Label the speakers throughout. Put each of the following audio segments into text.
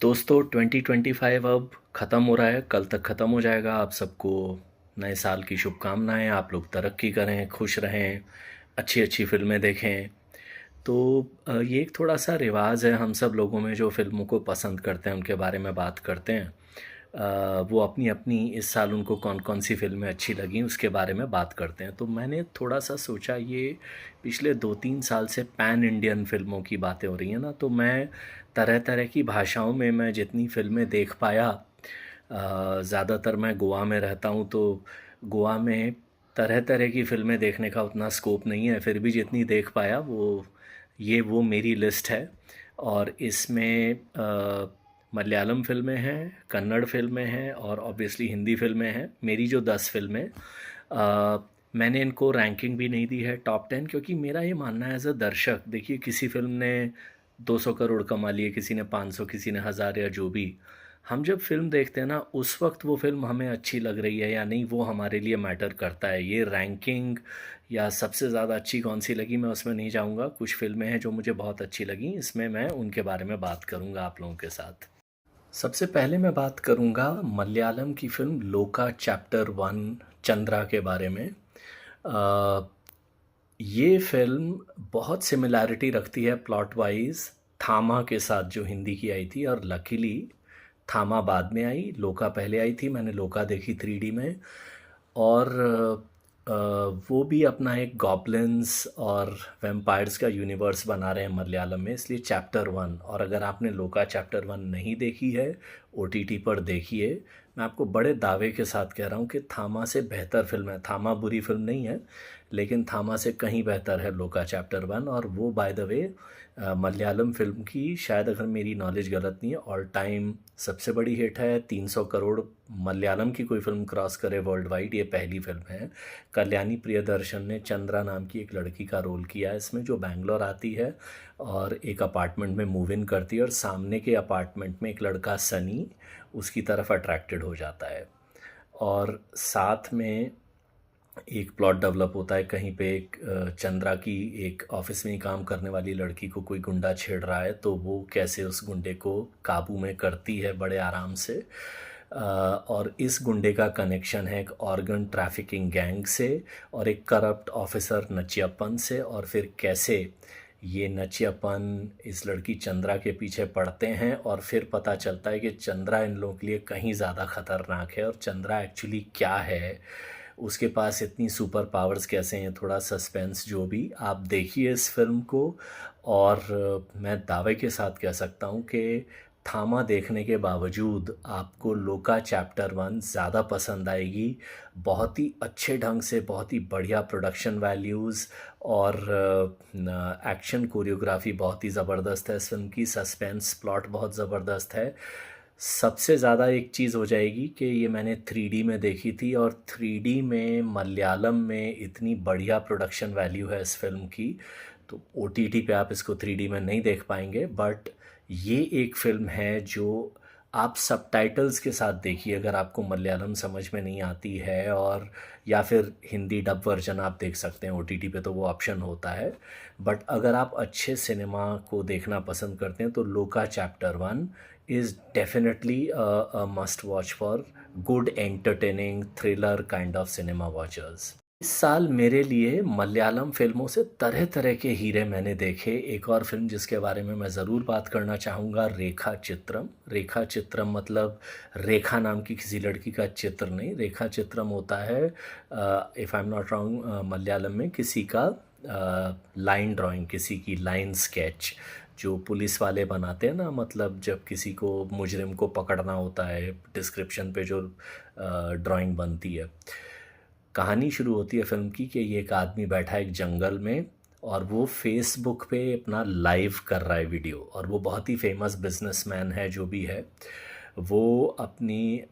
Speaker 1: दोस्तों 2025 अब ख़त्म हो रहा है। कल तक ख़त्म हो जाएगा। आप सबको नए साल की शुभकामनाएं। आप लोग तरक्की करें, खुश रहें, अच्छी अच्छी फ़िल्में देखें। तो ये एक थोड़ा सा रिवाज है हम सब लोगों में जो फ़िल्मों को पसंद करते हैं उनके बारे में बात करते हैं। वो अपनी अपनी इस साल उनको कौन कौन सी फ़िल्में अच्छी लगीं उसके बारे में बात करते हैं। तो मैंने थोड़ा सा सोचा, ये पिछले 2-3 साल से पैन इंडियन फ़िल्मों की बातें हो रही हैं ना, तो मैं तरह तरह की भाषाओं में मैं जितनी फ़िल्में देख पाया, ज़्यादातर मैं गोवा में रहता हूँ, तो गोवा में तरह तरह की फ़िल्में देखने का उतना स्कोप नहीं है, फिर भी जितनी देख पाया वो मेरी लिस्ट है। और इसमें मलयालम फ़िल्में हैं, कन्नड़ फ़िल्में हैं और ऑब्वियसली हिंदी फ़िल्में हैं। मेरी जो 10 फ़िल्में, मैंने इनको रैंकिंग भी नहीं दी है टॉप 10, क्योंकि मेरा ये मानना है एज अ दर्शक, देखिए किसी फ़िल्म ने 200 करोड़ कमा लिए, किसी ने 500, किसी ने 1000 या जो भी। हम जब फ़िल्म देखते हैं ना, उस वक्त वो फ़िल्म हमें अच्छी लग रही है या नहीं, वो हमारे लिए मैटर करता है। ये रैंकिंग या सबसे ज़्यादा अच्छी कौन सी लगी, मैं उसमें नहीं जाऊँगा। कुछ फ़िल्में हैं जो मुझे बहुत अच्छी लगीं, इसमें मैं उनके बारे में बात करूँगा आप लोगों के साथ। सबसे पहले मैं बात करूँगा मलयालम की फ़िल्म लोका चैप्टर 1 चंद्रा के बारे में। अ, ये फ़िल्म बहुत सिमिलैरिटी रखती है प्लॉट वाइज़ थामा के साथ जो हिंदी की आई थी, और लकीली थामा बाद में आई, लोका पहले आई थी। मैंने लोका देखी 3D में। और अ, वो भी अपना एक गॉब्लिन्स और वैम्पायर्स का यूनिवर्स बना रहे हैं मलयालम में, इसलिए चैप्टर 1। और अगर आपने लोका चैप्टर 1 नहीं देखी है, OTT पर देखिए। मैं आपको बड़े दावे के साथ कह रहा हूँ कि थामा से बेहतर फिल्म है। थामा बुरी फिल्म नहीं है, लेकिन थामा से कहीं बेहतर है लोका चैप्टर 1। और वो by the way Malayalam film की, शायद अगर मेरी नॉलेज गलत नहीं है, ऑल टाइम सबसे बड़ी हिट है। 300 करोड़ मलयालम की कोई फिल्म क्रॉस करे वर्ल्ड वाइड, ये पहली फिल्म है। कल्याणी प्रियदर्शन ने चंद्रा नाम की एक लड़की का रोल किया है इसमें, जो बैंगलोर आती है और एक अपार्टमेंट में मूव इन करती है, और सामने के अपार्टमेंट में एक लड़का सनी उसकी तरफ अट्रैक्टेड हो जाता है। और साथ में एक प्लॉट डेवलप होता है कहीं पे, एक चंद्रा की एक ऑफिस में ही काम करने वाली लड़की को कोई गुंडा छेड़ रहा है, तो वो कैसे उस गुंडे को काबू में करती है बड़े आराम से। और इस गुंडे का कनेक्शन है एक ऑर्गन ट्रैफिकिंग गैंग से और एक करप्ट ऑफिसर नचियप्पन से, और फिर कैसे ये नचियप्पन इस लड़की चंद्रा के पीछे पड़ते हैं, और फिर पता चलता है कि चंद्रा इन लोगों के लिए कहीं ज़्यादा ख़तरनाक है, और चंद्रा एक्चुअली क्या है, उसके पास इतनी सुपर पावर्स कैसे हैं। थोड़ा सस्पेंस, जो भी आप देखिए इस फिल्म को। और मैं दावे के साथ कह सकता हूँ कि थामा देखने के बावजूद आपको लोका चैप्टर 1 ज़्यादा पसंद आएगी। बहुत ही अच्छे ढंग से, बहुत ही बढ़िया प्रोडक्शन वैल्यूज़ और एक्शन कोरियोग्राफी बहुत ही ज़बरदस्त है इस फिल्म की। सस्पेंस प्लॉट बहुत ज़बरदस्त है। सबसे ज़्यादा एक चीज़ हो जाएगी कि ये मैंने 3D में देखी थी, और 3D में मलयालम में इतनी बढ़िया प्रोडक्शन वैल्यू है इस फिल्म की, तो OTT पे आप इसको 3D में नहीं देख पाएंगे। बट ये एक फ़िल्म है जो आप सबटाइटल्स के साथ देखिए, अगर आपको मलयालम समझ में नहीं आती है, और या फिर हिंदी डब वर्जन आप देख सकते हैं OTT पे, तो वो ऑप्शन होता है। बट अगर आप अच्छे सिनेमा को देखना पसंद करते हैं तो लोका chapter 1 is definitely a must watch for good entertaining thriller kind of cinema watchers। इस साल मेरे लिए मलयालम फिल्मों से तरह तरह के हीरे मैंने देखे। एक और फिल्म जिसके बारे में मैं ज़रूर बात करना चाहूँगा, रेखा चित्रम। रेखा चित्रम मतलब रेखा नाम की किसी लड़की का चित्र नहीं, रेखा चित्रम होता है, if I am not wrong, Malayalam में किसी का लाइन ड्राइंग, किसी की लाइन स्केच, जो पुलिस वाले बनाते हैं ना, मतलब जब किसी को, मुजरिम को पकड़ना होता है, डिस्क्रिप्शन पे जो ड्राइंग बनती है। कहानी शुरू होती है फिल्म की कि ये एक आदमी बैठा है एक जंगल में, और वो फेसबुक पे अपना लाइव कर रहा है वीडियो, और वो बहुत ही फेमस बिजनेसमैन है जो भी है। वो अपनी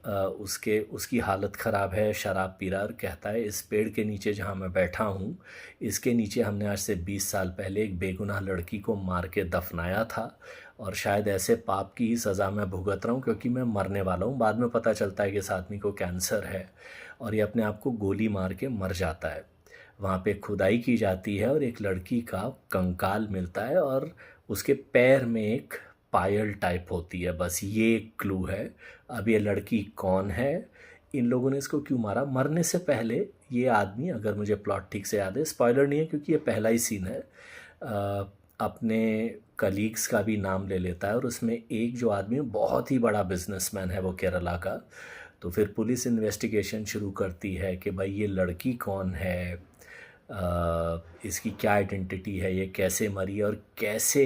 Speaker 1: उसकी हालत ख़राब है, शराब पी रहा, और कहता है इस पेड़ के नीचे जहाँ मैं बैठा हूँ, इसके नीचे हमने आज से 20 साल पहले एक बेगुनाह लड़की को मार के दफनाया था, और शायद ऐसे पाप की ही सज़ा मैं भुगत रहा हूँ क्योंकि मैं मरने वाला हूँ। बाद में पता चलता है कि इस आदमी को कैंसर है, और ये अपने आप को गोली मार के मर जाता है। वहाँ पे खुदाई की जाती है और एक लड़की का कंकाल मिलता है, और उसके पैर में एक पायल टाइप होती है, बस ये एक क्लू है। अब ये लड़की कौन है, इन लोगों ने इसको क्यों मारा, मरने से पहले ये आदमी, अगर मुझे प्लॉट ठीक से याद है, स्पॉइलर नहीं है क्योंकि ये पहला ही सीन है, अपने कलीग्स का भी नाम ले लेता है और उसमें एक जो आदमी बहुत ही बड़ा बिजनेसमैन है वो केरला का। तो फिर पुलिस इन्वेस्टिगेशन शुरू करती है कि भाई ये लड़की कौन है, इसकी क्या आइडेंटिटी है, ये कैसे मरी और कैसे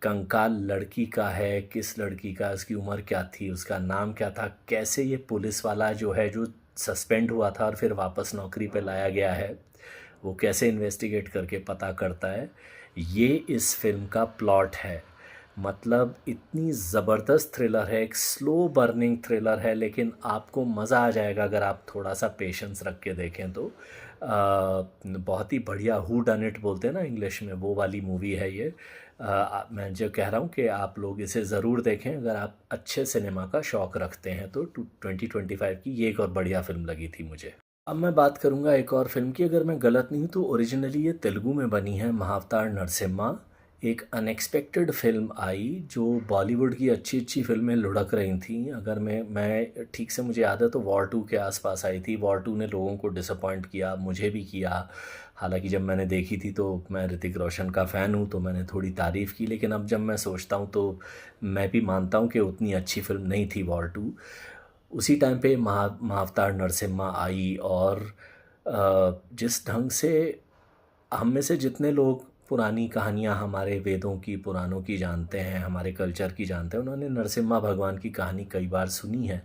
Speaker 1: कंकाल लड़की का है, किस लड़की का, उसकी उम्र क्या थी, उसका नाम क्या था, कैसे ये पुलिस वाला जो है जो सस्पेंड हुआ था और फिर वापस नौकरी पे लाया गया है, वो कैसे इन्वेस्टिगेट करके पता करता है। ये इस फिल्म का प्लॉट है। मतलब इतनी ज़बरदस्त थ्रिलर है, एक स्लो बर्निंग थ्रिलर है, लेकिन आपको मज़ा आ जाएगा अगर आप थोड़ा सा पेशेंस रख के देखें तो। बहुत ही बढ़िया, हू डन इट बोलते हैं ना इंग्लिश में, वो वाली मूवी है ये। मैं जो कह रहा हूँ कि आप लोग इसे ज़रूर देखें अगर आप अच्छे सिनेमा का शौक़ रखते हैं तो। 2025 की ये एक और बढ़िया फ़िल्म लगी थी मुझे। अब मैं बात करूँगा एक और फ़िल्म की, अगर मैं गलत नहीं हूँ तो ओरिजिनली ये तेलुगु में बनी है, महाअवतार नरसिम्हा। एक अनएक्सपेक्टेड फ़िल्म आई जो बॉलीवुड की अच्छी अच्छी फ़िल्में लुढ़क रही थी। अगर मैं ठीक से मुझे याद है तो वॉर 2 के आसपास आई थी। वॉर 2 ने लोगों को डिसअपॉइंट किया, मुझे भी किया। हालांकि जब मैंने देखी थी तो मैं ऋतिक रोशन का फ़ैन हूँ तो मैंने थोड़ी तारीफ़ की, लेकिन अब जब मैं सोचता हूँ तो मैं भी मानता हूँ कि उतनी अच्छी फ़िल्म नहीं थी वॉर 2। उसी टाइम पे महाअवतार नरसिम्हा आई और जिस ढंग से हम में से जितने लोग पुरानी कहानियाँ हमारे वेदों की, पुराणों की जानते हैं, हमारे कल्चर की जानते हैं, उन्होंने नरसिम्हा भगवान की कहानी कई बार सुनी है,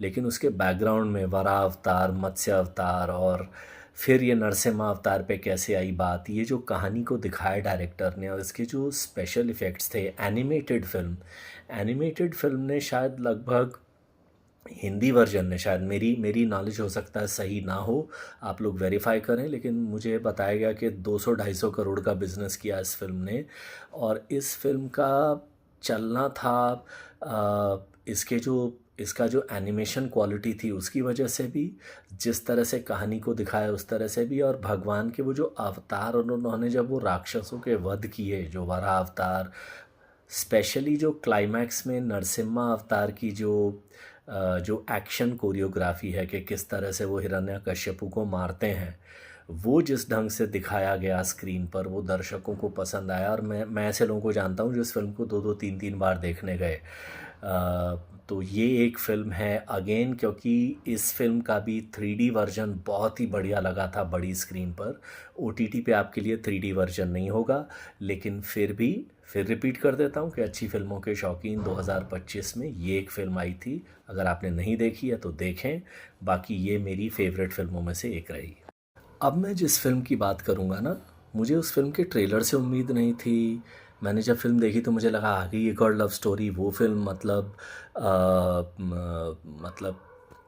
Speaker 1: लेकिन उसके बैकग्राउंड में वराह अवतार, मत्स्य अवतार और फिर ये नरसिम्हा अवतार पे कैसे आई बात, ये जो कहानी को दिखाया डायरेक्टर ने और इसके जो स्पेशल इफ़ेक्ट्स थे, एनिमेटेड फिल्म ने शायद लगभग, हिंदी वर्जन ने शायद, मेरी नॉलेज हो सकता है सही ना हो, आप लोग वेरीफाई करें, लेकिन मुझे बताया गया कि 200-250 करोड़ का बिज़नेस किया इस फिल्म ने। और इस फिल्म का चलना था इसका जो एनिमेशन क्वालिटी थी उसकी वजह से भी, जिस तरह से कहानी को दिखाया उस तरह से भी, और भगवान के वो जो अवतार उन्होंने जब वो राक्षसों के वध किए, जो वराह अवतार, स्पेशली जो क्लाइमैक्स में नरसिम्हा अवतार की जो एक्शन कोरियोग्राफी है कि किस तरह से वो हिरण्यकश्यपु को मारते हैं, वो जिस ढंग से दिखाया गया स्क्रीन पर, वो दर्शकों को पसंद आया। और मैं ऐसे लोगों को जानता हूँ जो इस फिल्म को 2-2 3-3 बार देखने गए। तो ये एक फ़िल्म है अगेन, क्योंकि इस फिल्म का भी 3D वर्जन बहुत ही बढ़िया लगा था बड़ी स्क्रीन पर। OTT पे आपके लिए 3D वर्जन नहीं होगा, लेकिन फिर रिपीट कर देता हूँ कि अच्छी फ़िल्मों के शौकीन 2025 में ये एक फ़िल्म आई थी। अगर आपने नहीं देखी है तो देखें, बाकी ये मेरी फेवरेट फ़िल्मों में से एक रही। अब मैं जिस फ़िल्म की बात करूँगा ना, मुझे उस फ़िल्म के ट्रेलर से उम्मीद नहीं थी। मैंने जब फ़िल्म देखी तो मुझे लगा आ गई एक और लव स्टोरी, वो फ़िल्म, मतलब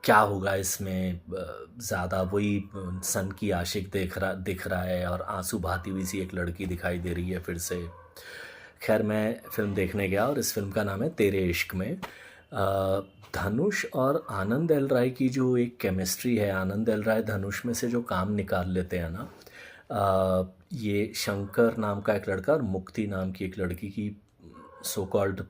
Speaker 1: क्या होगा इसमें, ज़्यादा वही सन की आशिक दिख रहा है और आंसू बहाती हुई सी एक लड़की दिखाई दे रही है फिर से। खैर मैं फ़िल्म देखने गया और इस फिल्म का नाम है तेरे इश्क में। धनुष और आनंद एल राय की जो एक केमिस्ट्री है, आनंद एल राय धनुष में से जो काम निकाल लेते हैं ना, ये शंकर नाम का एक लड़का और मुक्ति नाम की एक लड़की की सो कॉल्ड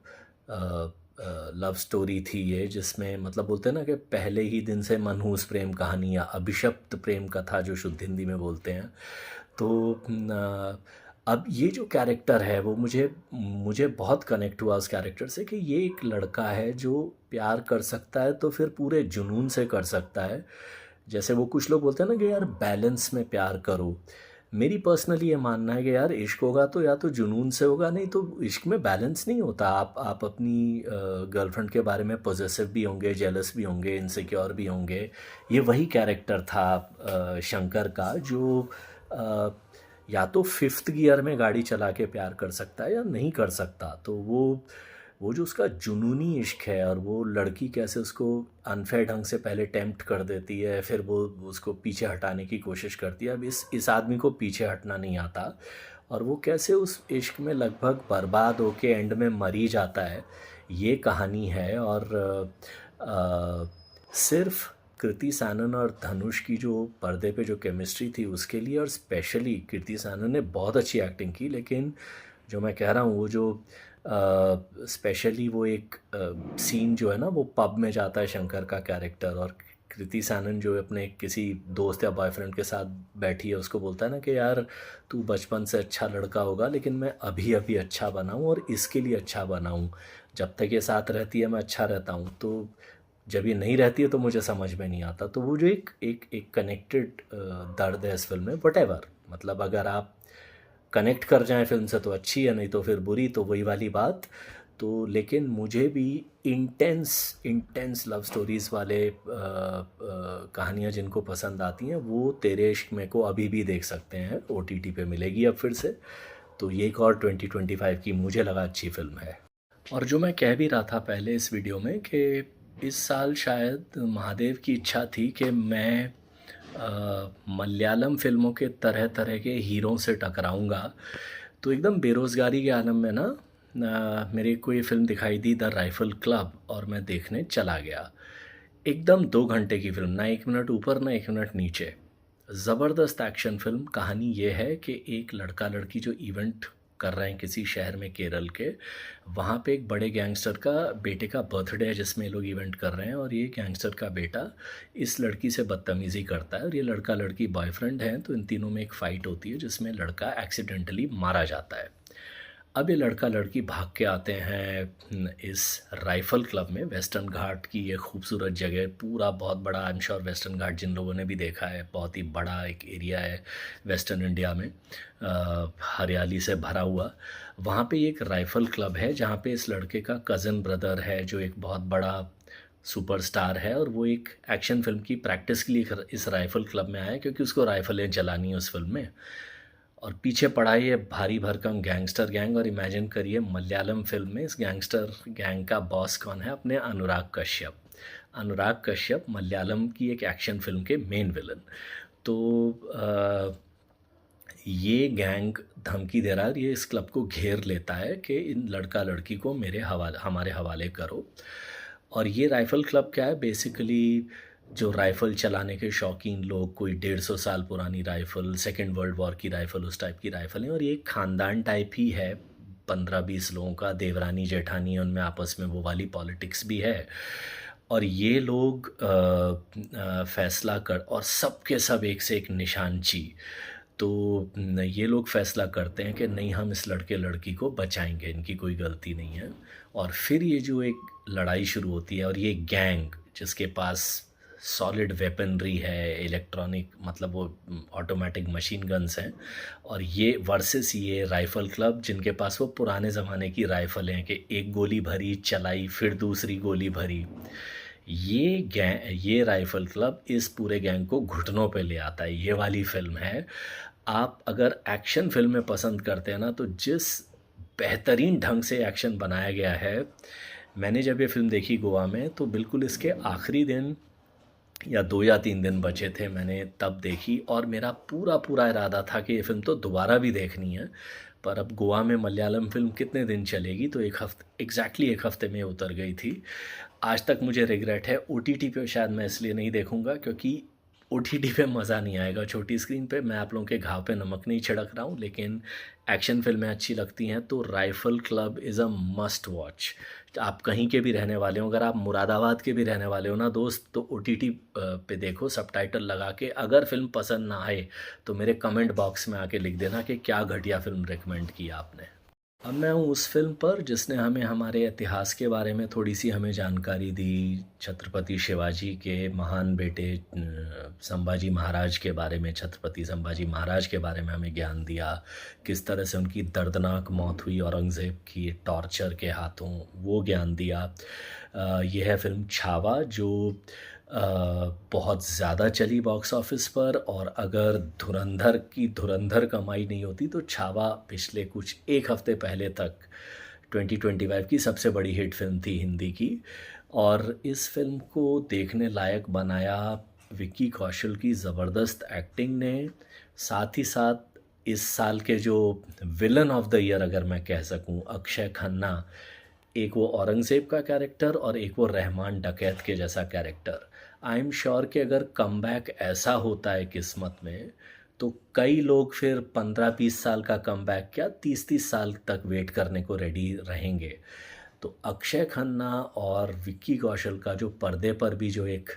Speaker 1: लव स्टोरी थी ये, जिसमें मतलब बोलते हैं ना कि पहले ही दिन से मनहूस प्रेम कहानी या अभिशप्त प्रेम कथा जो शुद्ध हिंदी में बोलते हैं। तो अब ये जो कैरेक्टर है वो मुझे बहुत कनेक्ट हुआ उस कैरेक्टर से, कि ये एक लड़का है जो प्यार कर सकता है तो फिर पूरे जुनून से कर सकता है। जैसे वो कुछ लोग बोलते हैं ना कि यार बैलेंस में प्यार करो, मेरी पर्सनली ये मानना है कि यार इश्क होगा तो या तो जुनून से होगा, नहीं तो इश्क में बैलेंस नहीं होता। आप अपनी गर्लफ्रेंड के बारे में पॉजेसिव भी होंगे, जेलस भी होंगे, इनसिक्योर भी होंगे। ये वही कैरेक्टर था शंकर का, जो या तो फिफ्थ गियर में गाड़ी चला के प्यार कर सकता है या नहीं कर सकता। तो वो जो उसका जुनूनी इश्क है और वो लड़की कैसे उसको अनफेयर ढंग से पहले टेम्प्ट कर देती है, फिर वो उसको पीछे हटाने की कोशिश करती है। अब इस आदमी को पीछे हटना नहीं आता और वो कैसे उस इश्क में लगभग बर्बाद होके एंड में मर ही जाता है, ये कहानी है। और सिर्फ कृति सैनन और धनुष की जो पर्दे पे जो केमिस्ट्री थी उसके लिए, और स्पेशली कृति सैनन ने बहुत अच्छी एक्टिंग की, लेकिन जो मैं कह रहा हूँ वो जो स्पेशली वो एक सीन जो है ना, वो पब में जाता है शंकर का कैरेक्टर, और कृति सैनन जो अपने किसी दोस्त या बॉयफ्रेंड के साथ बैठी है उसको बोलता है ना कि यार तू बचपन से अच्छा लड़का होगा, लेकिन मैं अभी अभी अच्छा बना हूँ और इसके लिए अच्छा बना हूँ। जब तक ये साथ रहती है मैं अच्छा रहता हूँ, तो जब ये नहीं रहती है तो मुझे समझ में नहीं आता। तो वो जो एक कनेक्टेड दर्द है इस फिल्म में, वट मतलब अगर आप कनेक्ट कर जाएं फिल्म से तो अच्छी है, नहीं तो फिर बुरी, तो वही वाली बात। तो लेकिन मुझे भी इंटेंस इंटेंस लव स्टोरीज़ वाले कहानियाँ जिनको पसंद आती हैं, वो तेरे इश्क में को अभी भी देख सकते हैं, ओटीटी पे मिलेगी अब फिर से। तो ये एक और 2025 की मुझे लगा अच्छी फिल्म है। और जो मैं कह भी रहा था पहले इस वीडियो में कि इस साल शायद महादेव की इच्छा थी कि मैं मलयालम फिल्मों के तरह तरह के हीरों से टकराऊंगा। तो एकदम बेरोज़गारी के आलम में ना मेरे को ये फ़िल्म दिखाई दी, द राइफ़ल क्लब, और मैं देखने चला गया। एकदम 2 घंटे की फ़िल्म, ना 1 मिनट ऊपर ना 1 मिनट नीचे। ज़बरदस्त एक्शन फ़िल्म। कहानी ये है कि एक लड़का लड़की जो इवेंट कर रहे हैं किसी शहर में केरल के, वहाँ पे एक बड़े गैंगस्टर का बेटे का बर्थडे है जिसमें ये लोग इवेंट कर रहे हैं, और ये गैंगस्टर का बेटा इस लड़की से बदतमीज़ी करता है, और ये लड़का लड़की बॉयफ्रेंड हैं। तो इन तीनों में एक फ़ाइट होती है जिसमें लड़का एक्सीडेंटली मारा जाता है। अब ये लड़का लड़की भाग के आते हैं इस राइफ़ल क्लब में, वेस्टर्न घाट की ये खूबसूरत जगह, पूरा बहुत बड़ा, आई एम श्योर वेस्टर्न घाट जिन लोगों ने भी देखा है, बहुत ही बड़ा एक एरिया है वेस्टर्न इंडिया में, हरियाली से भरा हुआ। वहाँ पे एक राइफ़ल क्लब है जहाँ पे इस लड़के का कज़न ब्रदर है जो एक बहुत बड़ा सुपरस्टार है, और वो एक एक्शन फ़िल्म की प्रैक्टिस के लिए इस राइफ़ल क्लब में आया है क्योंकि उसको राइफ़लें चलानी है उस फिल्म में। और पीछे पड़ा है ये भारी भरकम गैंगस्टर गैंग, और इमेजिन करिए मलयालम फिल्म में इस गैंगस्टर गैंग का बॉस कौन है, अपने अनुराग कश्यप। अनुराग कश्यप मलयालम की एक एक्शन फिल्म के मेन विलन। तो ये गैंग धमकी दे रहा है, ये इस क्लब को घेर लेता है कि इन लड़का लड़की को हमारे हवाले करो। और ये राइफ़ल क्लब क्या है, बेसिकली जो राइफ़ल चलाने के शौकीन लोग, कोई 150 साल पुरानी राइफ़ल, सेकेंड वर्ल्ड वॉर की राइफ़ल, उस टाइप की राइफ़लें, और ये एक ख़ानदान टाइप ही है, 15-20 लोगों का, देवरानी जेठानी, उनमें आपस में वो वाली पॉलिटिक्स भी है। और ये लोग फ़ैसला कर, और सब के सब एक से एक निशानची। तो ये लोग फ़ैसला करते हैं कि नहीं, हम इस लड़के लड़की को बचाएंगे, इनकी कोई गलती नहीं है। और फिर ये जो एक लड़ाई शुरू होती है, और ये गैंग जिसके पास सॉलिड वेपनरी है, इलेक्ट्रॉनिक, मतलब वो ऑटोमेटिक मशीन गन्स हैं, और ये वर्सेस ये राइफ़ल क्लब जिनके पास वो पुराने ज़माने की राइफ़ल हैं कि एक गोली भरी, चलाई, फिर दूसरी गोली भरी। ये राइफ़ल क्लब इस पूरे गैंग को घुटनों पे ले आता है। ये वाली फ़िल्म है। आप अगर एक्शन फ़िल्में पसंद करते हैं ना, तो जिस बेहतरीन ढंग से एक्शन बनाया गया है, मैंने जब ये फ़िल्म देखी गोवा में, तो बिल्कुल इसके आखिरी दिन या 2 या 3 दिन बचे थे, मैंने तब देखी, और मेरा पूरा पूरा इरादा था कि ये फ़िल्म तो दोबारा भी देखनी है। पर अब गोवा में मलयालम फ़िल्म कितने दिन चलेगी, तो एग्जैक्टली 1 हफ़्ते में उतर गई थी। आज तक मुझे रिग्रेट है। ओटीटी पे शायद मैं इसलिए नहीं देखूंगा क्योंकि ओटीटी पे मज़ा नहीं आएगा छोटी स्क्रीन पे। मैं आप लोगों के घाव पे नमक नहीं छिड़क रहा हूँ, लेकिन एक्शन फिल्में अच्छी लगती हैं तो rifle club is a must watch. आप कहीं के भी रहने वाले हो, अगर आप मुरादाबाद के भी रहने वाले हो ना दोस्त, तो ओटीटी पे देखो सबटाइटल लगा के। अगर फ़िल्म पसंद ना आए तो मेरे कमेंट बॉक्स में आके लिख देना कि क्या घटिया फ़िल्म रिकमेंड की आपने। अब मैं हूँ उस फिल्म पर जिसने हमें हमारे इतिहास के बारे में थोड़ी सी हमें जानकारी दी, छत्रपति शिवाजी के महान बेटे संभाजी महाराज के बारे में, छत्रपति संभाजी महाराज के बारे में हमें ज्ञान दिया, किस तरह से उनकी दर्दनाक मौत हुई औरंगज़ेब की टॉर्चर के हाथों, वो ज्ञान दिया। यह है फिल्म छावा, जो बहुत ज़्यादा चली बॉक्स ऑफिस पर, और अगर धुरंधर कमाई नहीं होती तो छावा पिछले कुछ 1 हफ़्ते पहले तक 2025 की सबसे बड़ी हिट फिल्म थी हिंदी की। और इस फिल्म को देखने लायक बनाया विक्की कौशल की ज़बरदस्त एक्टिंग ने, साथ ही साथ इस साल के जो विलन ऑफ द ईयर अगर मैं कह सकूं, अक्षय खन्ना, एक वो औरंगज़ेब का कैरेक्टर और एक वो रहमान डकैत के जैसा कैरेक्टर। आई एम श्योर कि अगर कमबैक ऐसा होता है किस्मत में, तो कई लोग फिर 15-20 साल का कमबैक क्या 30-30 साल तक वेट करने को रेडी रहेंगे। तो अक्षय खन्ना और विक्की कौशल का जो पर्दे पर भी जो एक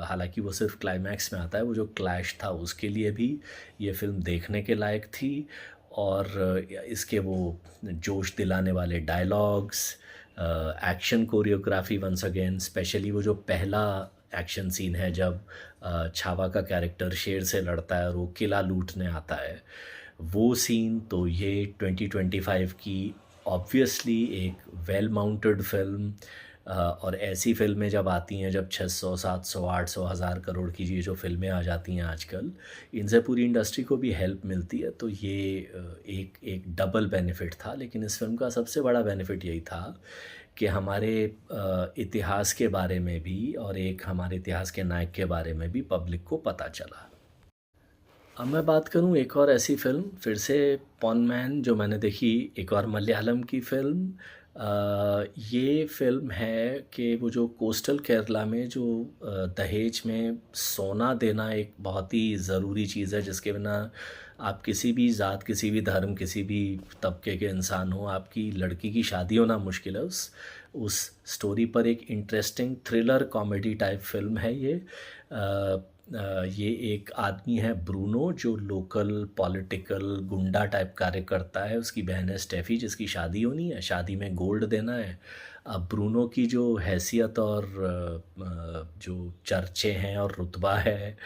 Speaker 1: हालांकि वो सिर्फ क्लाइमैक्स में आता है, वो जो क्लैश था उसके लिए भी ये फिल्म देखने के लायक थी। और इसके वो जोश दिलाने वाले dialogues, action choreography once again, specially वो जो पहला एक्शन सीन है जब छावा का कैरेक्टर शेर से लड़ता है और वो किला लूटने आता है, वो सीन तो ये 2025 की ऑब्वियसली एक वेल माउंटेड फिल्म। और ऐसी फिल्में जब आती हैं, जब 600 700 800 हज़ार करोड़ की ये जो फिल्में आ जाती हैं आजकल, इनसे पूरी इंडस्ट्री को भी हेल्प मिलती है। तो ये एक एक डबल बेनिफिट था। लेकिन इस फिल्म का सबसे बड़ा बेनिफिट यही था कि हमारे इतिहास के बारे में भी और एक हमारे इतिहास के नायक के बारे में भी पब्लिक को पता चला। अब मैं बात करूं एक और ऐसी फिल्म, फिर से पॉन मैन, जो मैंने देखी, एक और मलयालम की फिल्म। ये फिल्म है कि वो जो कोस्टल केरला में जो दहेज में सोना देना एक बहुत ही ज़रूरी चीज़ है, जिसके बिना आप किसी भी ज़ात, किसी भी धर्म, किसी भी तबके के इंसान हो, आपकी लड़की की शादी होना मुश्किल है। उस स्टोरी पर एक interesting thriller comedy type film है ये। ये एक आदमी है ब्रूनो, जो लोकल पॉलिटिकल गुंडा टाइप कार्य करता है। उसकी बहन है स्टेफी, जिसकी शादी होनी है, शादी में गोल्ड देना है। अब ब्रूनो की जो हैसियत और जो चर्चे हैं और रुतबा है,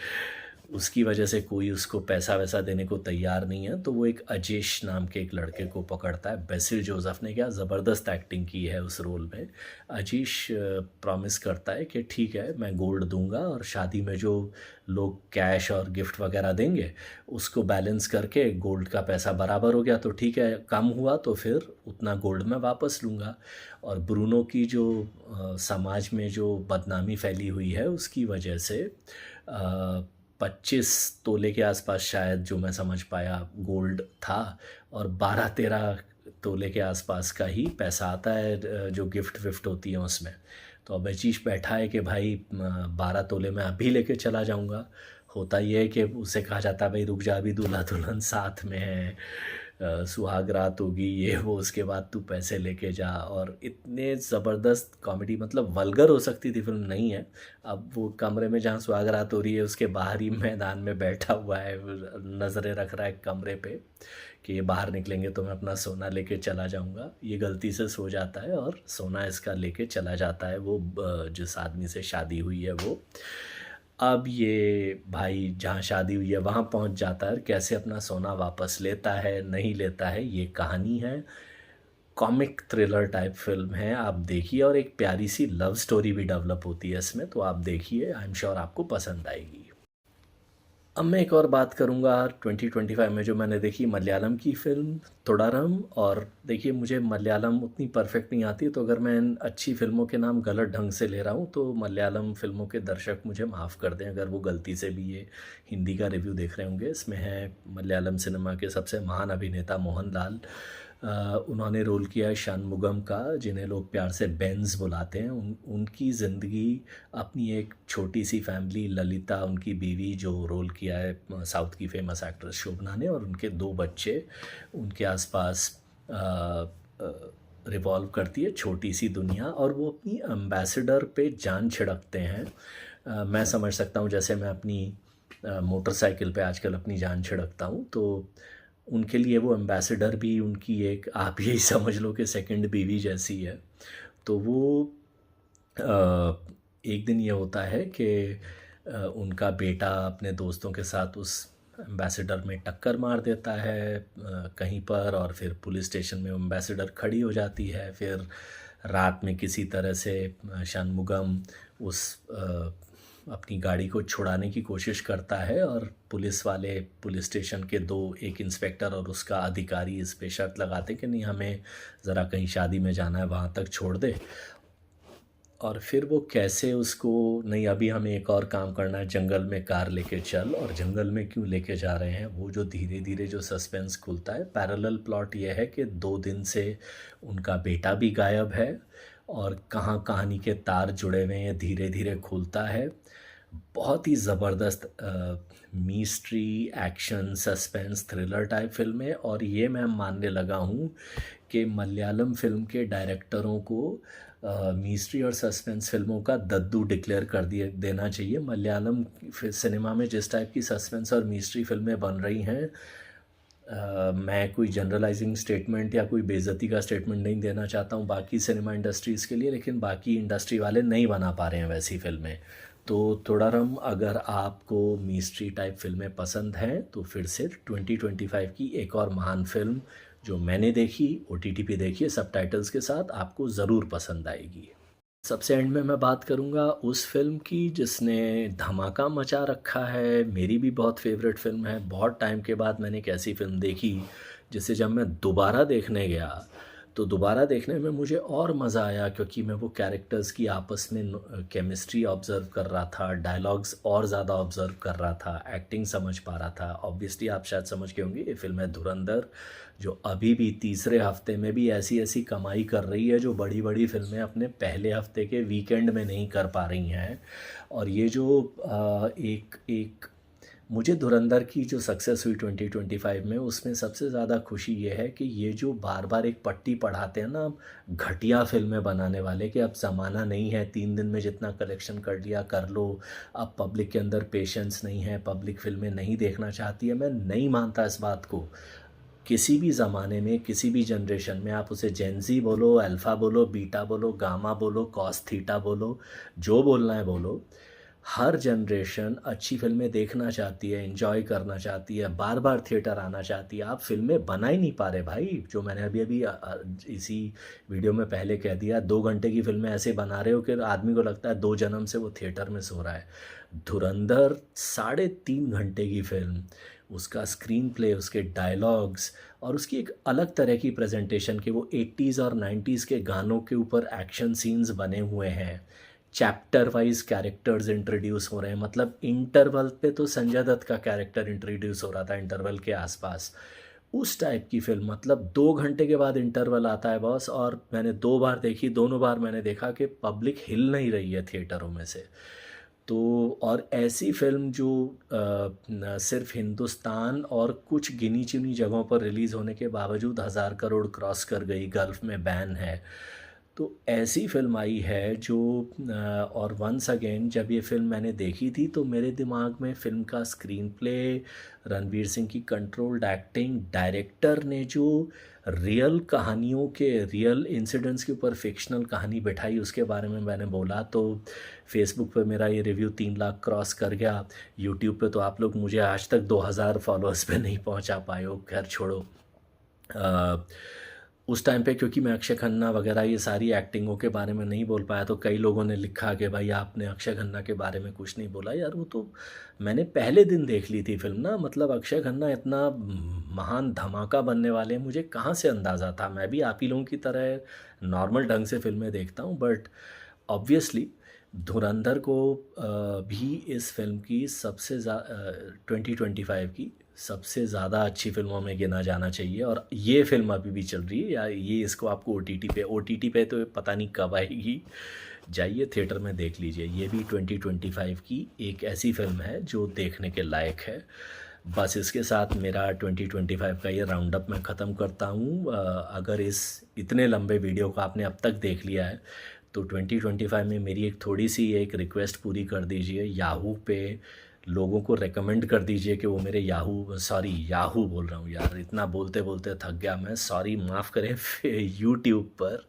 Speaker 1: उसकी वजह से कोई उसको पैसा वैसा देने को तैयार नहीं है। तो वो एक अजेश नाम के एक लड़के को पकड़ता है। बेसिल जोसेफ ने क्या ज़बरदस्त एक्टिंग की है उस रोल में। अजीश प्रॉमिस करता है कि ठीक है, मैं गोल्ड दूंगा और शादी में जो लोग कैश और गिफ्ट वगैरह देंगे उसको बैलेंस करके गोल्ड का पैसा बराबर हो गया तो ठीक है, कम हुआ तो फिर उतना गोल्ड मैं वापस लूँगा। और ब्रूनो की जो समाज में जो बदनामी फैली हुई है, उसकी वजह से 25 तोले के आसपास शायद, जो मैं समझ पाया, गोल्ड था। और 12-13 तोले के आसपास का ही पैसा आता है जो गिफ्ट विफ्ट होती है उसमें। तो अब अजीश बैठा है कि भाई 12 तोले मैं अभी लेके चला जाऊंगा। होता ये है कि उसे कहा जाता है भाई रुक जा, अभी दूल्हा दुल्हन साथ में है, सुहाग रात होगी, ये वो, उसके बाद तू पैसे लेके जा। और इतने ज़बरदस्त कॉमेडी, मतलब वल्गर हो सकती थी फिल्म, नहीं है। अब वो कमरे में जहाँ सुहाग रात हो रही है उसके बाहरी मैदान में बैठा हुआ है, नज़रें रख रहा है कमरे पे कि ये बाहर निकलेंगे तो मैं अपना सोना लेके चला जाऊंगा। ये गलती से सो जाता है और सोना इसका लेके चला जाता है, वो जिस आदमी से शादी हुई है वो। अब ये भाई जहाँ शादी हुई है वहाँ पहुँच जाता है, कैसे अपना सोना वापस लेता है, नहीं लेता है, ये कहानी है। कॉमिक थ्रिलर टाइप फिल्म है, आप देखिए। और एक प्यारी सी लव स्टोरी भी डेवलप होती है इसमें, तो आप देखिए, आई एम श्योर आपको पसंद आएगी। अब मैं एक और बात करूँगा 2025 में जो मैंने देखी, मलयालम की फिल्म थोडारम। और देखिए, मुझे मलयालम उतनी परफेक्ट नहीं आती, तो अगर मैं इन अच्छी फिल्मों के नाम गलत ढंग से ले रहा हूँ तो मलयालम फिल्मों के दर्शक मुझे माफ़ कर दें अगर वो गलती से भी ये हिंदी का रिव्यू देख रहे होंगे। इसमें है मलयालम सिनेमा के सबसे महान अभिनेता मोहनलाल। उन्होंने रोल किया है शानमुगम का, जिन्हें लोग प्यार से बेंज बुलाते हैं। उनकी ज़िंदगी अपनी एक छोटी सी फैमिली, ललिता उनकी बीवी, जो रोल किया है साउथ की फेमस एक्ट्रेस शोभना ने, और उनके 2 बच्चे, उनके आसपास रिवॉल्व करती है छोटी सी दुनिया। और वो अपनी एम्बेसडर पे जान छिड़कते हैं। मैं समझ सकता हूँ, जैसे मैं अपनी मोटरसाइकिल पे आजकल अपनी जान छिड़कता हूँ, तो उनके लिए वो एम्बेसडर भी उनकी एक, आप यही समझ लो कि सेकंड बीवी जैसी है। तो वो एक दिन ये होता है कि उनका बेटा अपने दोस्तों के साथ उस एम्बेसडर में टक्कर मार देता है कहीं पर, और फिर पुलिस स्टेशन में एम्बेसडर खड़ी हो जाती है। फिर रात में किसी तरह से शनमुगम उस अपनी गाड़ी को छुड़ाने की कोशिश करता है, और पुलिस वाले, पुलिस स्टेशन के 2, एक इंस्पेक्टर और उसका अधिकारी, इस पे शर्त लगाते कि नहीं, हमें ज़रा कहीं शादी में जाना है, वहाँ तक छोड़ दे। और फिर वो कैसे उसको, नहीं अभी हमें एक और काम करना है, जंगल में कार लेके चल। और जंगल में क्यों लेके जा रहे हैं, वो जो धीरे धीरे जो सस्पेंस खुलता है। पैरेलल प्लॉट ये है कि 2 दिन से उनका बेटा भी गायब है, और कहाँ कहानी के तार जुड़े हुए हैं धीरे धीरे खुलता है। बहुत ही ज़बरदस्त mystery, action, suspense, thriller type film है। और ये मैं मानने लगा हूँ कि मलयालम फ़िल्म के डायरेक्टरों को मिस्ट्री और सस्पेंस फ़िल्मों का दद्दू डिक्लेयर कर दिए देना चाहिए। मलयालम सिनेमा में जिस टाइप की सस्पेंस और मिस्ट्री फ़िल्में बन रही हैं, मैं कोई जनरलाइजिंग स्टेटमेंट या कोई बेइज्जती का स्टेटमेंट नहीं देना चाहता हूँ बाकी सिनेमा इंडस्ट्रीज़ के लिए, लेकिन बाकी इंडस्ट्री वाले नहीं बना पा रहे हैं वैसी फ़िल्में। तो थोड़ारम, अगर आपको मिस्ट्री टाइप फ़िल्में पसंद हैं तो फिर से 2025 की एक और महान फ़िल्म जो मैंने देखी, ओटीटी पे देखी है सबटाइटल्स के साथ, आपको ज़रूर पसंद आएगी। सबसे एंड में मैं बात करूँगा उस फ़िल्म की जिसने धमाका मचा रखा है, मेरी भी बहुत फ़ेवरेट फ़िल्म है। बहुत टाइम के बाद मैंने एक ऐसी फ़िल्म देखी जिसे जब मैं दोबारा देखने गया, तो दोबारा देखने में मुझे और मज़ा आया, क्योंकि मैं वो कैरेक्टर्स की आपस में केमिस्ट्री ऑब्ज़र्व कर रहा था, डायलॉग्स और ज़्यादा ऑब्ज़र्व कर रहा था, एक्टिंग समझ पा रहा था। ऑब्वियसली आप शायद समझ गए होंगे, ये फ़िल्म है धुरंधर, जो अभी भी तीसरे हफ्ते में भी ऐसी ऐसी कमाई कर रही है जो बड़ी बड़ी फिल्में अपने पहले हफ्ते के वीकेंड में नहीं कर पा रही हैं। और ये जो एक एक मुझे धुरंधर की जो सक्सेस हुई 2025 में, उसमें सबसे ज़्यादा खुशी ये है कि ये जो बार बार एक पट्टी पढ़ाते हैं ना घटिया फिल्में बनाने वाले, कि अब ज़माना नहीं है 3 दिन में जितना कलेक्शन कर लिया कर लो, अब पब्लिक के अंदर पेशेंस नहीं है, पब्लिक फिल्में नहीं देखना चाहती है। मैं नहीं मानता इस बात को। किसी भी ज़माने में, किसी भी जनरेशन में, आप उसे जेनज़ी बोलो, अल्फ़ा बोलो, बीटा बोलो, गामा बोलो, कॉस थीटा बोलो, जो बोलना है बोलो, हर जनरेशन अच्छी फ़िल्में देखना चाहती है, एन्जॉय करना चाहती है, बार-बार थिएटर आना चाहती है। आप फ़िल्में बना ही नहीं पा रहे भाई, जो मैंने अभी-अभी इसी वीडियो में पहले कह दिया, 2 घंटे की फ़िल्में ऐसे बना रहे हो कि आदमी को लगता है 2 जन्म से वो थिएटर में सो रहा है। धुरंधर 3.5 घंटे की फ़िल्म, उसका स्क्रीन प्ले, उसके डायलॉग्स और उसकी एक अलग तरह की प्रेज़ेंटेशन, कि वो 80s और 90s के गानों के ऊपर एक्शन सीन्स बने हुए हैं। चैप्टर वाइज़ कैरेक्टर्स इंट्रोड्यूस हो रहे हैं, मतलब इंटरवल पे तो संजय दत्त का कैरेक्टर इंट्रोड्यूस हो रहा था इंटरवल के आसपास। उस टाइप की फ़िल्म, मतलब 2 घंटे के बाद इंटरवल आता है बॉस, और मैंने 2 बार देखी, दोनों बार मैंने देखा कि पब्लिक हिल नहीं रही है थिएटरों में से। तो और ऐसी फ़िल्म जो न सिर्फ़ हिंदुस्तान और कुछ गिनी-चुनी जगहों पर रिलीज़ होने के बावजूद 1000 करोड़ क्रॉस कर गई, गल्फ़ में बैन है। तो ऐसी फ़िल्म आई है जो और वंस अगेन जब ये फ़िल्म मैंने देखी थी तो मेरे दिमाग में फ़िल्म का स्क्रीन प्ले, रणवीर सिंह की कंट्रोल्ड एक्टिंग, डायरेक्टर ने जो रियल कहानियों के, रियल इंसिडेंट्स के ऊपर फ़िक्शनल कहानी बिठाई, उसके बारे में मैंने बोला। तो फ़ेसबुक पे मेरा ये रिव्यू 3 लाख क्रॉस कर गया। यूट्यूब पे तो आप लोग मुझे आज तक 2000 फॉलोअर्स पे नहीं पहुंचा पाए हो, खैर छोड़ो। अ, उस टाइम पे क्योंकि मैं अक्षय खन्ना वगैरह ये सारी एक्टिंगों के बारे में नहीं बोल पाया, तो कई लोगों ने लिखा कि भाई आपने अक्षय खन्ना के बारे में कुछ नहीं बोला। यार वो तो मैंने पहले दिन देख ली थी फ़िल्म ना, मतलब अक्षय खन्ना इतना महान धमाका बनने वाले हैं, मुझे कहाँ से अंदाज़ा था। मैं भी आप ही लोगों की तरह नॉर्मल ढंग से फ़िल्में देखता हूँ, बट ऑब्वियसली धुरंधर को भी इस फ़िल्म की 2025 की सबसे ज़्यादा अच्छी फ़िल्मों में गिना जाना चाहिए। और ये फ़िल्म अभी भी चल रही है, या ये इसको आपको ओटीटी पे तो पता नहीं कब आएगी। जाइए थिएटर में देख लीजिए। ये भी 2025 की एक ऐसी फ़िल्म है जो देखने के लायक है। बस इसके साथ मेरा 2025 का ये राउंड अप मैं ख़त्म करता हूँ। अगर इस इतने लंबे वीडियो को आपने अब तक देख लिया है तो 2025 में मेरी एक थोड़ी सी एक रिक्वेस्ट पूरी कर दीजिए। याहू पे लोगों को रेकमेंड कर दीजिए कि वो मेरे याहू बोल रहा हूँ यार, इतना बोलते बोलते थक गया मैं, सॉरी, माफ़ करें। यूट्यूब पर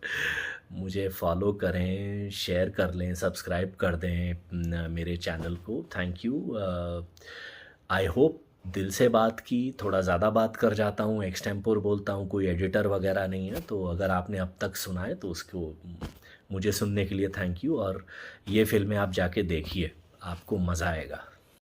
Speaker 1: मुझे फॉलो करें, शेयर कर लें, सब्सक्राइब कर दें मेरे चैनल को। Thank you. आई होप दिल से बात की, थोड़ा ज़्यादा बात कर जाता हूँ, एक्सटेम्पोर बोलता हूँ, कोई एडिटर वगैरह नहीं है। तो अगर आपने अब तक सुना है तो उसको मुझे सुनने के लिए थैंक यू। और ये फ़िल्में आप जाके देखिए, आपको मज़ा आएगा।